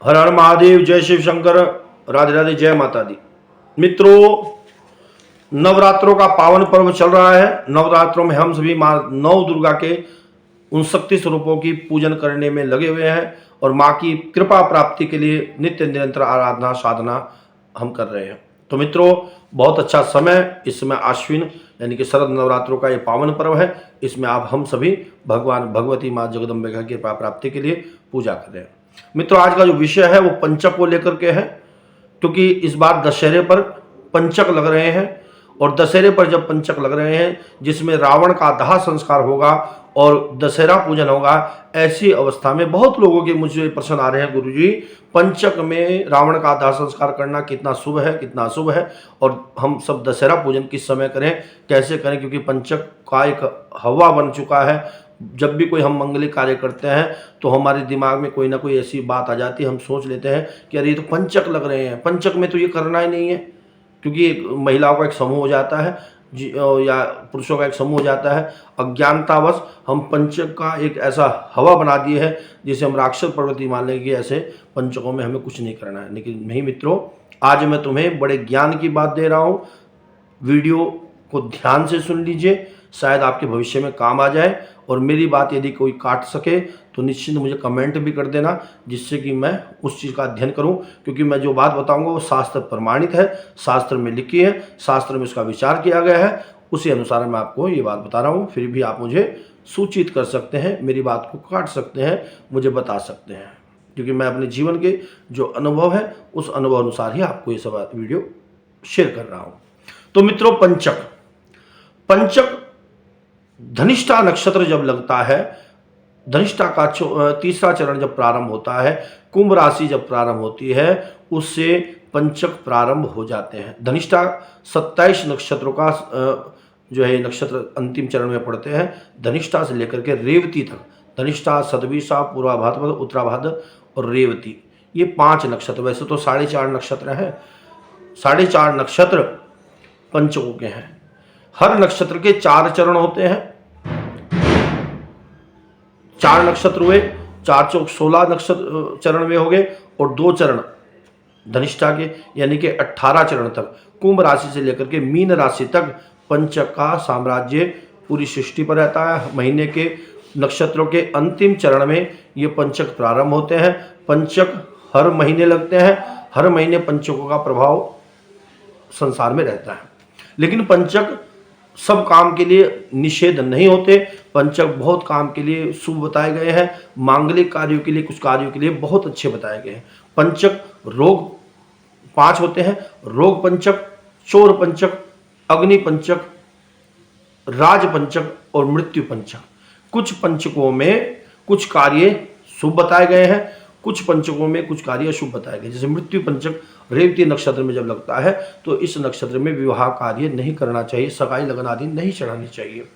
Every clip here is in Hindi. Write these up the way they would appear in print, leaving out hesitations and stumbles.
हर हर महादेव, जय शिव शंकर, राधे राधे, जय माता दी। मित्रों, नवरात्रों का पावन पर्व चल रहा है। नवरात्रों में हम सभी माँ नौ दुर्गा के उन शक्ति स्वरूपों की पूजन करने में लगे हुए हैं और माँ की कृपा प्राप्ति के लिए नित्य निरंतर आराधना साधना हम कर रहे हैं। तो मित्रों, बहुत अच्छा समय, इस समय आश्विन यानी कि शरद नवरात्रों का ये पावन पर्व है। इसमें आप हम सभी भगवान भगवती माँ जगदम्बे की कृपा प्राप्ति के लिए पूजा कर रहे हैं। मित्रों, आज का जो विषय है वो पंचक को लेकर के है, क्योंकि इस बार दशहरे पर पंचक लग रहे हैं और दशहरे पर जब पंचक लग रहे हैं जिसमें रावण का दाह संस्कार होगा और दशहरा पूजन होगा, ऐसी अवस्था में बहुत लोगों के मुझे प्रश्न आ रहे हैं, गुरुजी पंचक में रावण का दाह संस्कार करना कितना शुभ है, कितना अशुभ है, और हम सब दशहरा पूजन किस समय करें, कैसे करें, क्योंकि पंचक का एक हवा बन चुका है। जब भी कोई हम मंगलिक कार्य करते हैं तो हमारे दिमाग में कोई ना कोई ऐसी बात आ जाती है, हम सोच लेते हैं कि अरे ये तो पंचक लग रहे हैं, पंचक में तो ये करना ही नहीं है, क्योंकि एक महिलाओं का एक समूह हो जाता है या पुरुषों का एक समूह हो जाता है। अज्ञानतावश हम पंचक का एक ऐसा हवा बना दिए है जिसे हम राक्षस प्रवृत्ति मान लेंगे, ऐसे पंचकों में हमें कुछ नहीं करना है। लेकिन नहीं मित्रों, आज मैं तुम्हें बड़े ज्ञान की बात दे रहा हूँ, वीडियो को ध्यान से सुन लीजिए, शायद आपके भविष्य में काम आ जाए। और मेरी बात यदि कोई काट सके तो निश्चित मुझे कमेंट भी कर देना, जिससे कि मैं उस चीज़ का अध्ययन करूं, क्योंकि मैं जो बात बताऊंगा वो शास्त्र प्रमाणित है, शास्त्र में लिखी है, शास्त्र में उसका विचार किया गया है, उसी अनुसार मैं आपको ये बात बता रहा हूँ। फिर भी आप मुझे सूचित कर सकते हैं, मेरी बात को काट सकते हैं, मुझे बता सकते हैं, क्योंकि मैं अपने जीवन के जो अनुभव है उस अनुभव अनुसार ही आपको ये सब वीडियो शेयर कर रहा हूँ। तो मित्रों, पंचक धनिष्ठा नक्षत्र जब लगता है, धनिष्ठा का तीसरा चरण जब प्रारंभ होता है, कुंभ राशि जब प्रारंभ होती है, उससे पंचक प्रारंभ हो जाते हैं। धनिष्ठा 27 नक्षत्रों का जो है नक्षत्र अंतिम चरण में पड़ते हैं, धनिष्ठा से लेकर के रेवती तक। धनिष्ठा, सतभिषा, पूर्वाभाद्र, उत्तराभाद्र और रेवती, ये 5 नक्षत्र। वैसे तो 4.5 नक्षत्र हैं, 4.5 नक्षत्र पंचकों के हैं। हर नक्षत्र के 4 चरण होते हैं, 4 नक्षत्र हुए, 4 चौक 16 नक्षत्र चरण में हो गए, और 2 चरण धनिष्ठा के यानी कि 18 चरण तक, कुंभ राशि से लेकर के मीन राशि तक पंचक का साम्राज्य पूरी सृष्टि पर रहता है। महीने के नक्षत्रों के अंतिम चरण में ये पंचक प्रारंभ होते हैं। पंचक हर महीने लगते हैं, हर महीने पंचकों का प्रभाव संसार में रहता है। लेकिन पंचक सब काम के लिए निषेध नहीं होते, पंचक बहुत काम के लिए शुभ बताए गए हैं, मांगलिक कार्यों के लिए, कुछ कार्यों के लिए बहुत अच्छे बताए गए हैं। पंचक रोग 5 होते हैं, रोग पंचक, चोर पंचक, अग्नि पंचक, राज पंचक और मृत्यु पंचक। कुछ पंचकों में कुछ कार्य शुभ बताए गए हैं, कुछ पंचकों में कुछ कार्य अशुभ बताए गए। जैसे मृत्यु पंचक रेवती नक्षत्र में जब लगता है तो इस नक्षत्र में विवाह कार्य नहीं करना चाहिए, सगाई लगन आदि नहीं चढ़ानी चाहिए।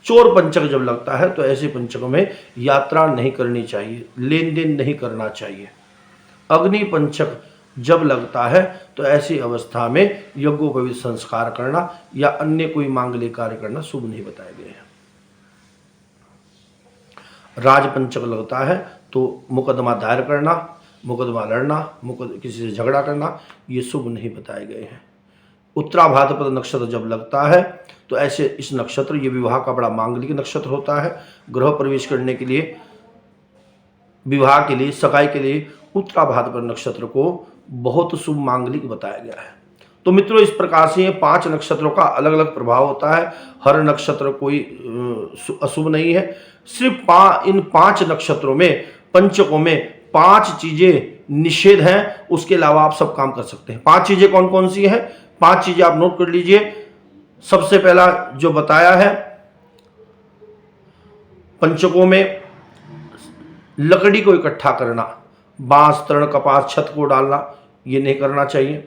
चोर पंचक जब लगता है तो ऐसे पंचकों में यात्रा नहीं करनी चाहिए, लेन देन नहीं करना चाहिए। अग्नि पंचक जब लगता है तो ऐसी अवस्था में यज्ञोपवीत संस्कार करना या अन्य कोई मांगलिक कार्य करना शुभ नहीं बताए गए हैं। राजपंचक लगता है तो मुकदमा दायर करना, मुकदमा लड़ना, किसी से झगड़ा करना, ये शुभ नहीं बताए गए हैं। उत्तराभाद्र नक्षत्र जब लगता है तो ऐसे इस नक्षत्र, ये विवाह का बड़ा मांगलिक नक्षत्र होता है। गृह प्रवेश करने के लिए, विवाह के लिए, सगाई के लिए उत्तराभाद्र नक्षत्र को बहुत शुभ मांगलिक बताया गया है। तो मित्रों, इस प्रकार से ये 5 नक्षत्रों का अलग अलग प्रभाव होता है, हर नक्षत्र कोई अशुभ नहीं है। सिर्फ इन 5 नक्षत्रों में, पंचकों में 5 चीजें निषेध हैं, उसके अलावा आप सब काम कर सकते हैं। 5 चीजें कौन कौन सी हैं? 5 चीजें आप नोट कर लीजिए। सबसे पहला जो बताया है, पंचकों में लकड़ी को इकट्ठा करना, बांस, तृण, कपास, छत को डालना, ये नहीं करना चाहिए।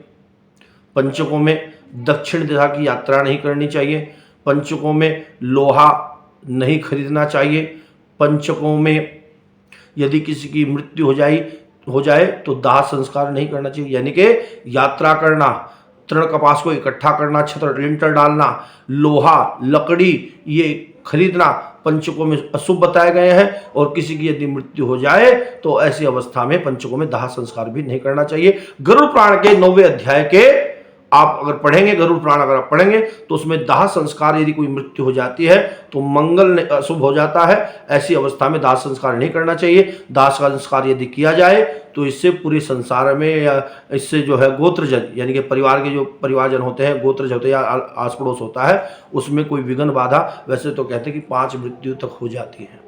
पंचकों में दक्षिण दिशा की यात्रा नहीं करनी चाहिए। पंचकों में लोहा नहीं खरीदना चाहिए। पंचकों में यदि किसी की मृत्यु हो जाए तो दाह संस्कार नहीं करना चाहिए, यानी कि यात्रा करना, तृण कपास को इकट्ठा करना, छत लिंटर डालना, लोहा, लकड़ी ये खरीदना पंचकों में अशुभ बताए गए हैं, और किसी की यदि मृत्यु हो जाए तो ऐसी अवस्था में पंचकों में दाह संस्कार भी नहीं करना चाहिए। गरुड़ पुराण के 9वें अध्याय के आप अगर पढ़ेंगे, गरुड़ पुराण अगर आप पढ़ेंगे तो उसमें दाह संस्कार, यदि कोई मृत्यु हो जाती है तो मंगल अशुभ हो जाता है, ऐसी अवस्था में दाह संस्कार नहीं करना चाहिए। दाह संस्कार यदि किया जाए तो इससे पूरे संसार में, या इससे जो है गोत्रजन यानी कि परिवार के जो परिवारजन होते हैं, गोत्रज होते हैं या आस पड़ोस होता है, उसमें कोई विघ्न बाधा, वैसे तो कहते हैं कि 5 मृत्यु तक हो जाती है।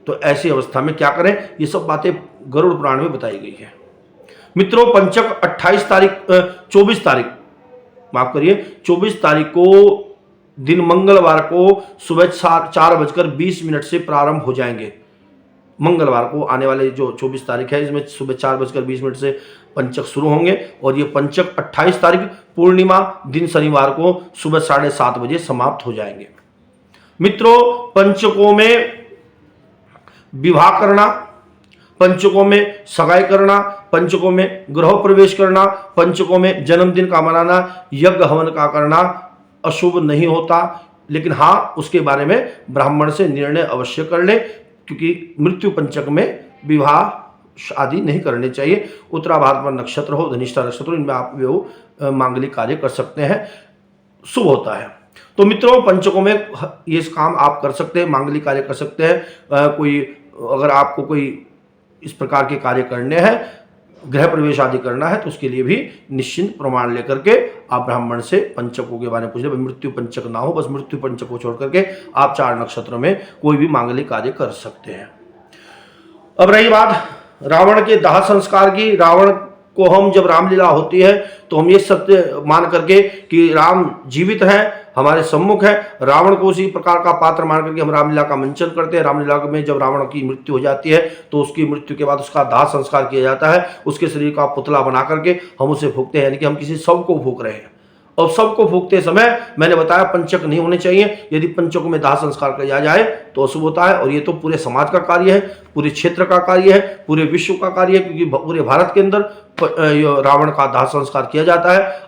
तो ऐसी अवस्था में क्या करें, ये सब बातें गरुड़ पुराण में बताई गई है। मित्रों, पंचक 24 तारीख माफ करिए 24 तारीख को दिन मंगलवार को सुबह 4:20 से प्रारंभ हो जाएंगे। मंगलवार को आने वाले जो 24 तारीख है, इसमें सुबह 4:20 से पंचक शुरू होंगे, और ये पंचक 28 तारीख पूर्णिमा दिन शनिवार को सुबह 7:30 बजे समाप्त हो जाएंगे। मित्रों, पंचकों में विवाह करना, पंचकों में सगाई करना, पंचकों में गृह प्रवेश करना, पंचकों में जन्मदिन का मनाना, यज्ञ हवन का करना अशुभ नहीं होता। लेकिन हाँ, उसके बारे में ब्राह्मण से निर्णय अवश्य कर ले, क्योंकि मृत्यु पंचक में विवाह आदि नहीं करने चाहिए। उत्तरा भाद्रपद नक्षत्र हो, धनिष्ठा नक्षत्र हो, इनमें आप वो मांगलिक कार्य कर सकते हैं, शुभ होता है। तो मित्रों, पंचकों में ये काम आप कर सकते हैं, मांगलिक कार्य कर सकते हैं। कोई अगर आपको कोई इस प्रकार के कार्य करने हैं, गृह प्रवेश आदि करना है, तो उसके लिए भी निश्चिंत प्रमाण लेकर के आप ब्राह्मण से पंचकों के बारे में पूछ ले। मृत्यु पंचक ना हो, बस मृत्यु पंचक को छोड़ करके आप 4 नक्षत्रों में कोई भी मांगलिक कार्य कर सकते हैं। अब रही बात रावण के दाह संस्कार की। रावण को हम जब रामलीला होती है तो हम ये सत्य मान करके कि राम जीवित हैं, हमारे सम्मुख है, रावण को उसी प्रकार का पात्र मान करके हम रामलीला का मंचन करते हैं। रामलीला में जब रावण की मृत्यु हो जाती है तो उसकी मृत्यु के बाद उसका दाह संस्कार किया जाता है। उसके शरीर का पुतला बना करके हम उसे फूंकते हैं, यानी कि हम किसी शव को फूंक रहे हैं। और सबको फूंकते समय मैंने बताया पंचक नहीं होने चाहिए। यदि पंचकों में दाह संस्कार किया जाए तो अशुभ होता है, और ये तो पूरे समाज का कार्य है, पूरे क्षेत्र का कार्य है, पूरे विश्व का कार्य है, क्योंकि पूरे भारत के अंदर रावण का दाह संस्कार किया जाता है।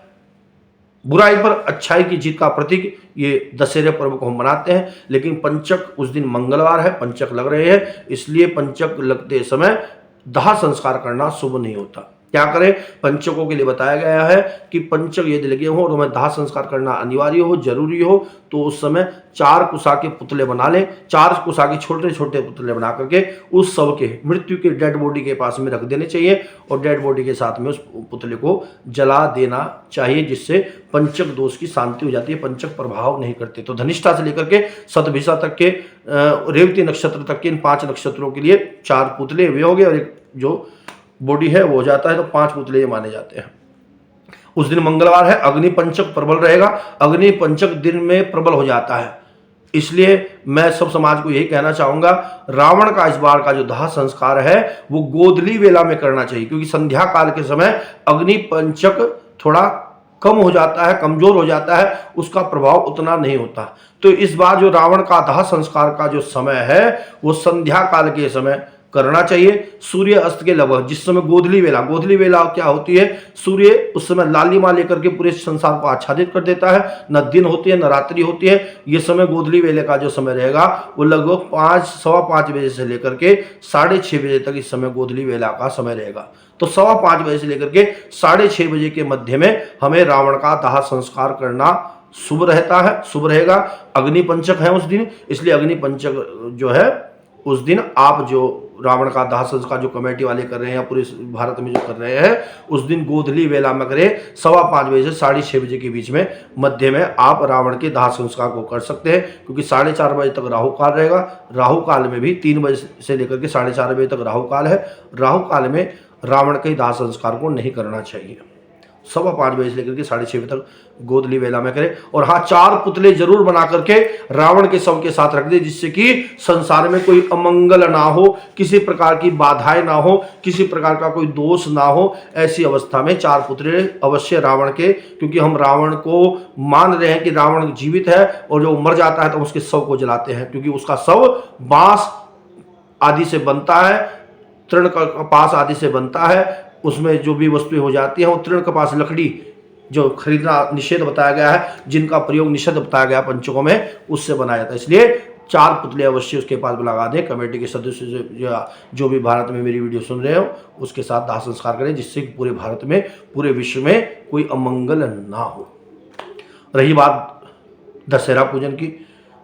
बुराई पर अच्छाई की जीत का प्रतीक ये दशहरे पर्व को हम मनाते हैं। लेकिन पंचक उस दिन मंगलवार है, पंचक लग रहे हैं, इसलिए पंचक लगते समय दाह संस्कार करना शुभ नहीं होता। क्या करें, पंचकों के लिए बताया गया है कि पंचक यदि लगे हो और हमें दाह संस्कार करना अनिवार्य हो, जरूरी हो, तो उस समय 4 कुशा के पुतले बना लें। 4 कुशा के छोटे छोटे पुतले बना करके उस शव के, मृत्यु के डेड बॉडी के पास में रख देने चाहिए, और डेड बॉडी के साथ में उस पुतले को जला देना चाहिए, जिससे पंचक दोष की शांति हो जाती है, पंचक प्रभाव नहीं करते। तो धनिष्ठा से लेकर के शतभिषा तक के, रेवती नक्षत्र तक के इन 5 नक्षत्रों के लिए 4 पुतले वे हो गए, और एक जो बॉडी है वो हो जाता है, तो 5 पुतले ये माने जाते हैं। उस दिन मंगलवार है, अग्नि पंचक प्रबल रहेगा। अग्नि पंचक दिन में प्रबल हो जाता है, इसलिए मैं सब समाज को यही कहना चाहूंगा, रावण का इस बार का जो दाह संस्कार है वो गोधली वेला में करना चाहिए, क्योंकि संध्या काल के समय अग्नि पंचक थोड़ा कम हो जाता है, कमजोर हो जाता है, उसका प्रभाव उतना नहीं होता। तो इस बार जो रावण का दाह संस्कार का जो समय है वो संध्या काल के समय करना चाहिए, सूर्य अस्त के लगभग, जिस समय गोधली वेला क्या होती है, सूर्य उस समय लालिमा लेकर के पूरे संसार को आच्छादित कर देता है, न दिन होती है न रात्रि होती है। ये समय गोधली वेले का जो समय रहेगा वो लगभग 5-5:15 बजे से लेकर के 6:30 बजे तक इस समय गोधली वेला का समय रहेगा। तो 5:15 बजे से लेकर के 6:30 बजे के मध्य में हमें रावण का दाह संस्कार करना शुभ रहता है, शुभ रहेगा। अग्नि पंचक है उस दिन, इसलिए अग्नि पंचक जो है उस दिन आप जो रावण का दाह संस्कार जो कमेटी वाले कर रहे हैं या पूरे भारत में जो कर रहे हैं, उस दिन गोधली वेला में करें, 5:15 बजे से 6:30 बजे के बीच में मध्य में आप रावण के दाह संस्कार को कर सकते हैं, क्योंकि 4:30 बजे तक राहु काल रहेगा। राहु काल में भी 3 बजे से लेकर के 4:30 बजे तक राहु काल है। राहु काल में रावण के दाह संस्कार को नहीं करना चाहिए। 5:15 बजे से लेकर के 6:30 बजे तक गोधली वेला में करें। और हाँ, 4 पुतले जरूर बना करके रावण के शव के साथ रख दे, जिससे कि संसार में कोई अमंगल ना हो, किसी प्रकार की बाधाएं ना हो, किसी प्रकार का कोई दोष ना हो। ऐसी अवस्था में 4 पुतले अवश्य रावण के, क्योंकि हम रावण को मान रहे हैं कि रावण जीवित है, और जो मर जाता है तो उसके शव को जलाते हैं, क्योंकि उसका शव बांस आदि से बनता है, तृण कपास आदि से बनता है। उसमें जो भी वस्तुएं हो जाती हैं वो तृण कपास लकड़ी जो खरीदना निषेध बताया गया है, जिनका प्रयोग निषेध बताया गया पंचकों में, उससे बनाया जाता है। इसलिए 4 पुतले अवश्य उसके पास लगा दें। कमेटी के सदस्य जो भी भारत में मेरी वीडियो सुन रहे हो उसके साथ दाह संस्कार करें, जिससे कि पूरे भारत में, पूरे विश्व में कोई अमंगल ना हो। रही बात दशहरा पूजन की,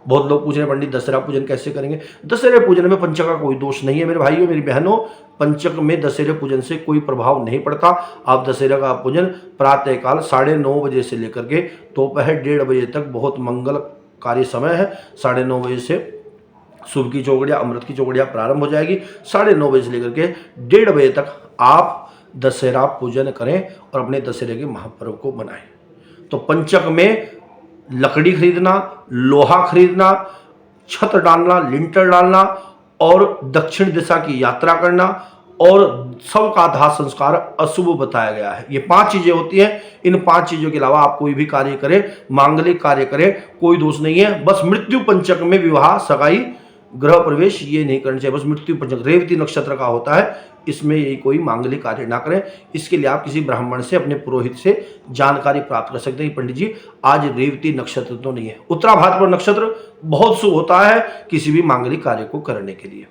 बहुत लोग पूछ रहे हैं पंडित दशहरा पूजन कैसे करेंगे। दशहरे पूजन में पंचक का कोई दोष नहीं है मेरे भाइयों मेरी बहनों। पंचक में दशहरे पूजन से कोई प्रभाव नहीं पड़ता। आप दशहरा का पूजन प्रातःकाल 9:30 बजे से लेकर के दोपहर 1:30 बजे तक बहुत मंगलकारी समय है। 9:30 बजे से शुभ की चौकड़िया, अमृत की चौकड़िया प्रारंभ हो जाएगी। 9:30 बजे से लेकर के 1:30 बजे तक आप दशहरा पूजन करें और अपने दशहरे के महापर्व को बनाएं। तो पंचक में लकड़ी खरीदना, लोहा खरीदना, छत डालना, लिंटर डालना और दक्षिण दिशा की यात्रा करना और सबका दाह संस्कार अशुभ बताया गया है। ये 5 चीजें होती हैं। इन 5 चीजों के अलावा आप कोई भी कार्य करें, मांगलिक कार्य करें, कोई दोष नहीं है। बस मृत्यु पंचक में विवाह, सगाई, गृह प्रवेश ये नहीं करना चाहिए। बस मृत्यु पंचक रेवती नक्षत्र का होता है, इसमें ये कोई मांगलिक कार्य ना करें। इसके लिए आप किसी ब्राह्मण से, अपने पुरोहित से जानकारी प्राप्त कर सकते हैं। पंडित जी आज रेवती नक्षत्र तो नहीं है। उत्तरा भाद्रपद नक्षत्र बहुत शुभ होता है किसी भी मांगलिक कार्य को करने के लिए।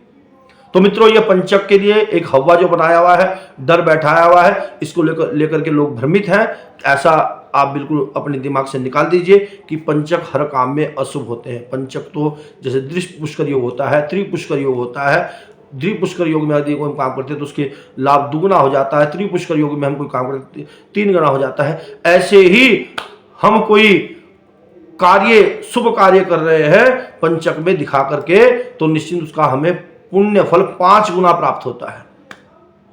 तो मित्रों ये पंचक के लिए एक हवा जो बनाया हुआ है, डर बैठाया हुआ है, इसको लेकर के लोग भ्रमित हैं। ऐसा आप बिल्कुल अपने दिमाग से निकाल दीजिए कि पंचक हर काम में अशुभ होते हैं। पंचक तो जैसे दृष्टि पुष्कर योग होता है, त्रिपुष्कर योग होता है। द्विपुष्कर योग में यदि कोई काम करते हैं तो उसके लाभ दुगुना हो जाता है। त्रिपुष्कर योग में हम कोई काम करते हैं 3 गुना हो जाता है। ऐसे ही हम कोई कार्य, शुभ कार्य कर रहे हैं पंचक में दिखा करके, तो निश्चित उसका हमें पुण्य फल 5 गुना प्राप्त होता है।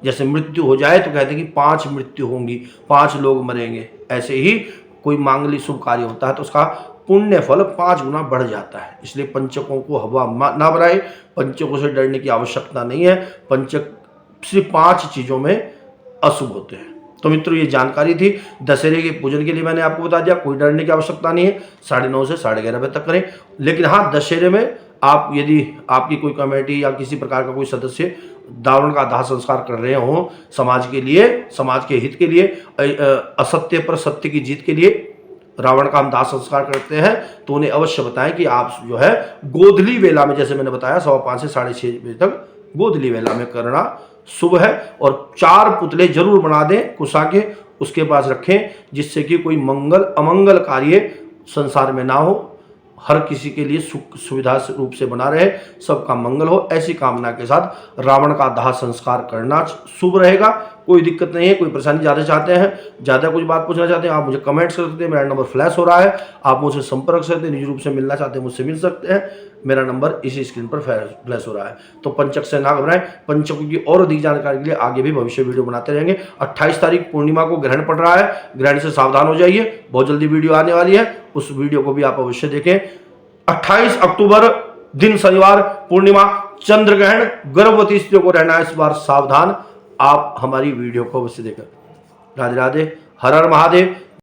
जैसे मृत्यु हो जाए तो कहते हैं कि 5 मृत्यु होंगी, 5 लोग मरेंगे। ऐसे ही कोई मांगलिक शुभ कार्य होता है तो उसका पुण्य फल 5 गुना बढ़ जाता है। इसलिए पंचकों को हवा ना बनाए, पंचकों से डरने की आवश्यकता नहीं है। पंचक सिर्फ 5 चीजों में अशुभ होते हैं। तो मित्रों ये जानकारी थी दशहरे के पूजन के लिए, मैंने आपको बता दिया। कोई डरने की आवश्यकता नहीं है। 9:30 से 11:30 बजे तक करें। लेकिन हाँ, दशहरे में आप यदि आपकी कोई कमेटी या किसी प्रकार का कोई सदस्य रावण का दाह संस्कार कर रहे हो समाज के लिए, समाज के हित के लिए, असत्य पर सत्य की जीत के लिए रावण का हम दाह संस्कार करते हैं, तो उन्हें अवश्य बताएं कि आप जो है गोधली वेला में, जैसे मैंने बताया 5:15 से 6:30 बजे तक गोधली वेला में करना शुभ है। और 4 पुतले जरूर बना दें कुशा के, उसके पास रखें, जिससे कि कोई मंगल अमंगल कार्य संसार में ना हो। हर किसी के लिए सुख सुविधा रूप से बना रहे, सबका मंगल हो, ऐसी कामना के साथ रावण का दाह संस्कार करना शुभ रहेगा। कोई दिक्कत नहीं है। कोई परेशानी ज़्यादा चाहते हैं, ज़्यादा कुछ बात पूछना चाहते हैं, आप मुझे कमेंट्स कर सकते हैं। मेरा नंबर फ्लैश हो रहा है, आप मुझसे संपर्क कर सकते हैं। निजी रूप से मिलना चाहते हैं मुझसे मिल सकते हैं। मेरा नंबर इसी स्क्रीन पर फ्लैश हो रहा है। तो पंचक से ना घबराएं। पंचकों की और अधिक जानकारी के लिए आगे भी भविष्य वीडियो बनाते रहेंगे। 28 तारीख पूर्णिमा को ग्रहण पड़ रहा है, ग्रहण से सावधान हो जाइए। बहुत जल्दी वीडियो आने वाली है, उस वीडियो को भी आप अवश्य देखें। 28 अक्टूबर दिन शनिवार पूर्णिमा, चंद्र ग्रहण, गर्भवती स्त्रियों को रहना है इस बार सावधान। आप हमारी वीडियो को अवश्य देखें। राधे राधे, हर हर महादेव।